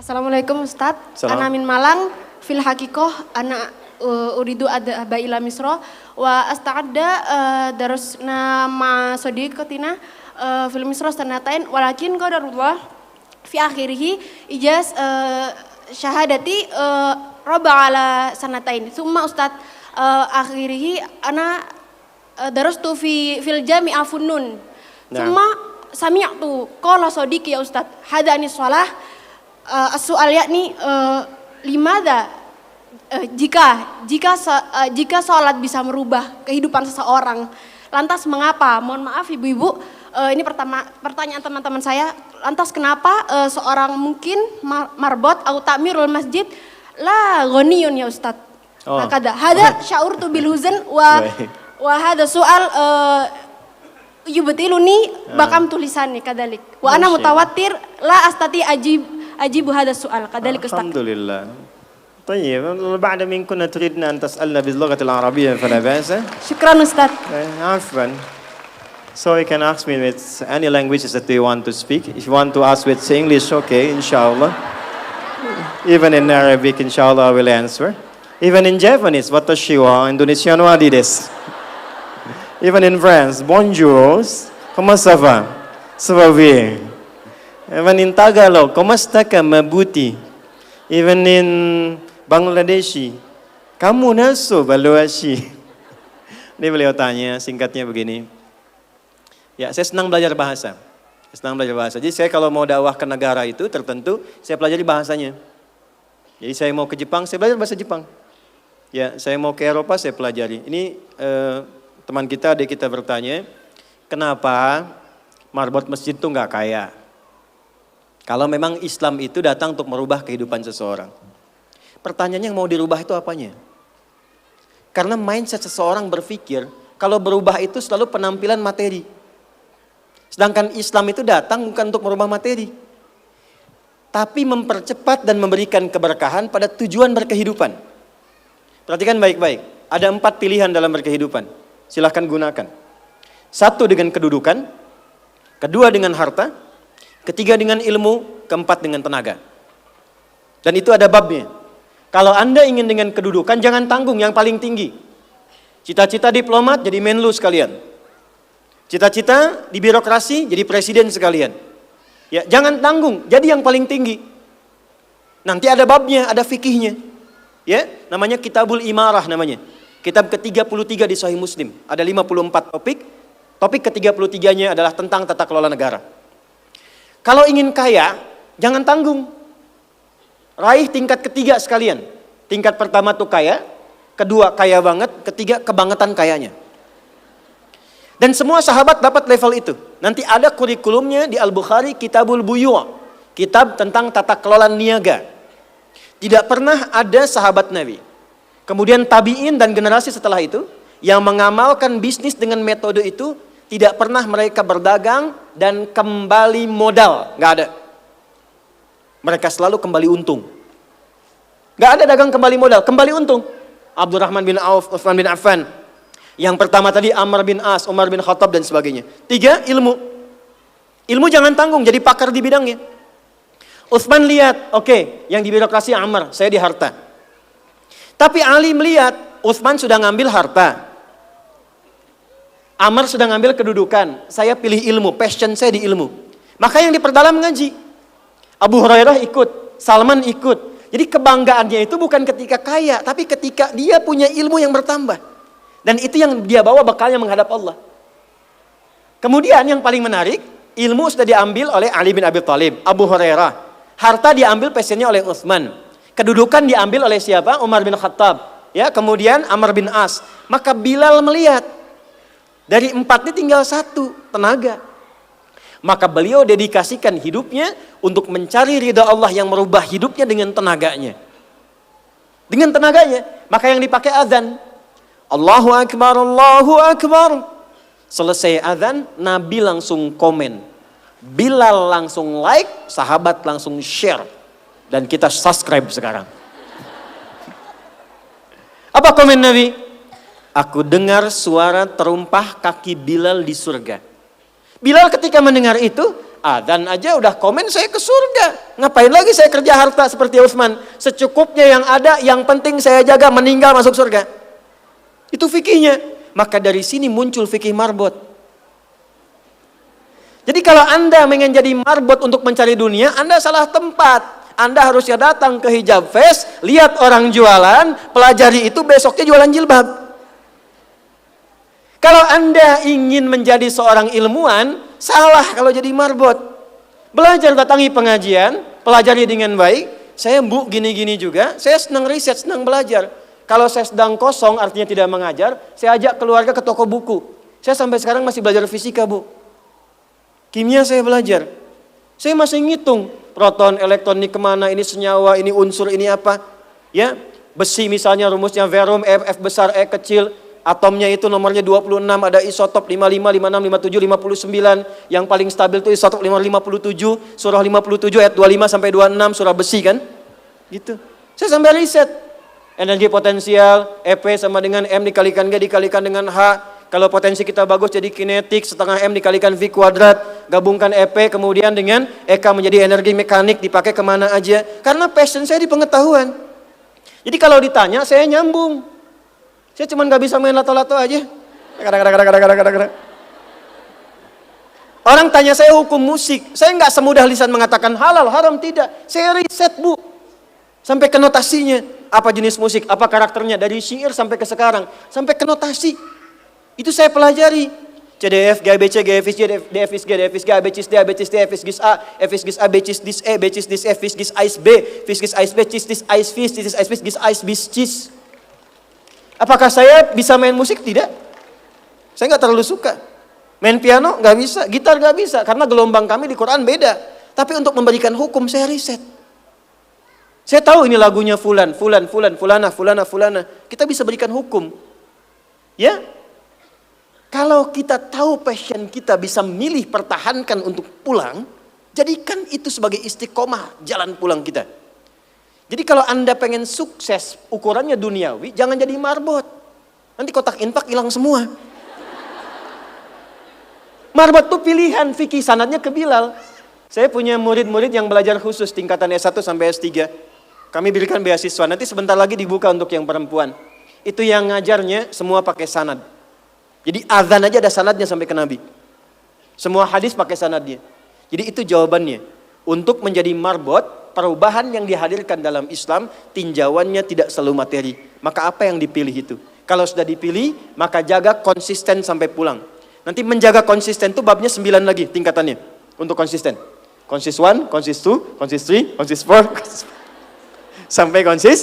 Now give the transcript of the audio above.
Assalamualaikum Ustaz. Salam. Ana min Malang, fil hakikoh ana uridu adhaba ila Misra wa asta'adda darusna ma sadiqatina fil Misra sanatain walakin qadarullah fi akhirih ijaz syahadati raba ala sanatain. Summa Ustaz akhirih ana darastu fil jami'a funnun. Summa sami'tu qala sadiqi ya Ustaz hadani shalah as-su'al yakni limada jika sholat bisa merubah kehidupan seseorang, lantas mengapa? Mohon maaf ibu-ibu, ini pertanyaan teman-teman saya. Lantas kenapa seorang mungkin marbot atau takmirul masjid la ghaniyun ya Ustaz? Hada sya'urtu bil huzn wa hada su'al yubtiluni bakam tulisannya kadalik. Wa ana mutawatir la astati ajibu hada su'al kadalik Ustaz. Alhamdulillah. طيب بعد من كنا تريدنا أن تسألنا باللغة العربية فلا بأس. شكرا أستاذ. عفوا. So you can ask me with any languages that you want to speak. If you want to ask with English, okay, inshallah. Even in Arabic, inshallah, I will answer. Even in Japanese, watashi wa Indonesiano wa desu. Even in France, bonjour, comment ça va? Ça va bien. Even in Tagalog, komasta ka mabuti? Even in Bangladeshi, kamu naso baluashi. Ini beliau tanya, singkatnya begini. Ya, saya senang belajar bahasa. Jadi saya kalau mau dakwah ke negara itu tertentu, saya pelajari bahasanya. Jadi saya mau ke Jepang, saya belajar bahasa Jepang. Ya, saya mau ke Eropa, saya pelajari. Ini teman kita, adik kita bertanya, kenapa marbot masjid itu nggak kaya? Kalau memang Islam itu datang untuk merubah kehidupan seseorang. Pertanyaannya yang mau dirubah itu apanya? Karena mindset seseorang berpikir, kalau berubah itu selalu penampilan materi. Sedangkan Islam itu datang bukan untuk merubah materi. Tapi mempercepat dan memberikan keberkahan pada tujuan berkehidupan. Perhatikan baik-baik, ada 4 pilihan dalam berkehidupan. Silahkan gunakan. 1 dengan kedudukan, 2 dengan harta, 3 dengan ilmu, 4 dengan tenaga. Dan itu ada babnya. Kalau Anda ingin dengan kedudukan, jangan tanggung yang paling tinggi. Cita-cita diplomat jadi menlu sekalian. Cita-cita di birokrasi jadi presiden sekalian. Ya, jangan tanggung, jadi yang paling tinggi. Nanti ada babnya, ada fikihnya. Ya, namanya Kitabul Imarah namanya. Kitab ke-33 di Sahih Muslim. Ada 54 topik. Topik ke-33-nya adalah tentang tata kelola negara. Kalau ingin kaya, jangan tanggung. Raih tingkat ketiga sekalian. Tingkat pertama tuh kaya, kedua kaya banget, ketiga kebangetan kayanya. Dan semua sahabat dapat level itu. Nanti ada kurikulumnya di Al-Bukhari, Kitabul Buyu', kitab tentang tata kelola niaga. Tidak pernah ada sahabat Nabi, kemudian tabi'in dan generasi setelah itu yang mengamalkan bisnis dengan metode itu, tidak pernah mereka berdagang dan kembali modal, nggak ada. Mereka selalu kembali untung. Nggak ada dagang kembali modal, kembali untung. Abdurrahman bin Auf, Utsman bin Affan. Yang pertama tadi Amr bin As, Umar bin Khattab dan sebagainya. 3, ilmu. Ilmu jangan tanggung, jadi pakar di bidangnya. Utsman lihat, oke, yang di birokrasi Amr, saya di harta. Tapi Ali melihat, Utsman sudah ngambil harta. Amr sudah ngambil kedudukan, saya pilih ilmu, passion saya di ilmu. Maka yang diperdalam ngaji. Abu Hurairah ikut, Salman ikut. Jadi kebanggaannya itu bukan ketika kaya, tapi ketika dia punya ilmu yang bertambah. Dan itu yang dia bawa bekalnya menghadap Allah. Kemudian yang paling menarik, ilmu sudah diambil oleh Ali bin Abi Thalib, Abu Hurairah. Harta diambil passionnya oleh Utsman. Kedudukan diambil oleh siapa? Umar bin Khattab. Ya, kemudian Amr bin As. Maka Bilal melihat, dari 4 ini tinggal 1, tenaga. Maka beliau dedikasikan hidupnya untuk mencari ridha Allah yang merubah hidupnya dengan tenaganya. Dengan tenaganya, maka yang dipakai azan. Allahu Akbar, Allahu Akbar. Selesai azan, Nabi langsung komen. Bilal langsung like, sahabat langsung share. Dan kita subscribe sekarang. Apa komen Nabi? Aku dengar suara terumpah kaki Bilal di surga. Bilal ketika mendengar itu, Adzan aja udah komen saya ke surga. Ngapain lagi saya kerja harta seperti Utsman? Secukupnya yang ada, yang penting saya jaga, meninggal masuk surga. Itu fikihnya. Maka dari sini muncul fikih marbot. Jadi kalau Anda ingin jadi marbot untuk mencari dunia, Anda salah tempat. Anda harusnya datang ke Hijab Fest, lihat orang jualan, pelajari itu, besoknya jualan jilbab. Kalau Anda ingin menjadi seorang ilmuwan, salah kalau jadi marbot. Belajar, datangi pengajian, pelajari dengan baik. Saya Bu gini-gini juga, saya senang riset, senang belajar. Kalau saya sedang kosong, artinya tidak mengajar, saya ajak keluarga ke toko buku. Saya sampai sekarang masih belajar fisika, Bu. Kimia saya belajar. Saya masih ngitung proton, elektron ini kemana, ini senyawa, ini unsur, ini apa. Ya, besi misalnya rumusnya verum, F besar, E kecil. Atomnya itu nomornya 26, ada isotop 55, 56, 57, 59. Yang paling stabil itu isotop 57, surah 57 ayat 25 sampai 26, surah besi kan. Gitu. Saya sampai riset. Energi potensial, EP sama dengan M dikalikan G dikalikan dengan H. Kalau potensi kita bagus jadi kinetik, setengah M dikalikan V kuadrat. Gabungkan EP kemudian dengan EK menjadi energi mekanik, dipakai kemana aja. Karena passion saya di pengetahuan. Jadi kalau ditanya saya nyambung. Saya cuma gak bisa main lato-lato aja. Orang tanya saya hukum musik. Saya gak semudah lisan mengatakan halal, haram, tidak. Saya riset, Bu. Sampai ke notasinya. Apa jenis musik, apa karakternya. Dari syair sampai ke sekarang. Sampai ke notasi. Itu saya pelajari. CDF, GABC, GFIS, DFIS, G, DFIS, G, ABCIS, D, ABCIS, D, FIS, GIS A, FIS, GIS A, BCIS, DIS E, BCIS, DIS F, FIS, GIS AIS B, FIS, GIS AIS B, CIS, DIS AIS FIS, DIS AIS FIS, GIS AIS BIS, CIS. Apakah saya bisa main musik? Tidak. Saya nggak terlalu suka. Main piano nggak bisa, gitar nggak bisa, karena gelombang kami di Quran beda. Tapi untuk memberikan hukum saya riset. Saya tahu ini lagunya fulan, fulana. Kita bisa berikan hukum. Ya? Kalau kita tahu passion kita bisa milih pertahankan untuk pulang, jadikan itu sebagai istiqomah jalan pulang kita. Jadi kalau Anda pengen sukses, ukurannya duniawi, jangan jadi marbot. Nanti kotak infak hilang semua. Marbot itu pilihan, fikih sanadnya ke Bilal. Saya punya murid-murid yang belajar khusus tingkatan S1 sampai S3. Kami berikan beasiswa, nanti sebentar lagi dibuka untuk yang perempuan. Itu yang ngajarnya semua pakai sanad. Jadi azan aja ada sanadnya sampai ke Nabi. Semua hadis pakai sanadnya. Jadi itu jawabannya. Untuk menjadi marbot, perubahan yang dihadirkan dalam Islam, tinjauannya tidak selalu materi. Maka apa yang dipilih itu? Kalau sudah dipilih, maka jaga konsisten sampai pulang. Nanti menjaga konsisten itu babnya 9 lagi tingkatannya. Untuk konsisten. Konsis 1, konsis 2, konsis 3, konsis 4, sampai konsis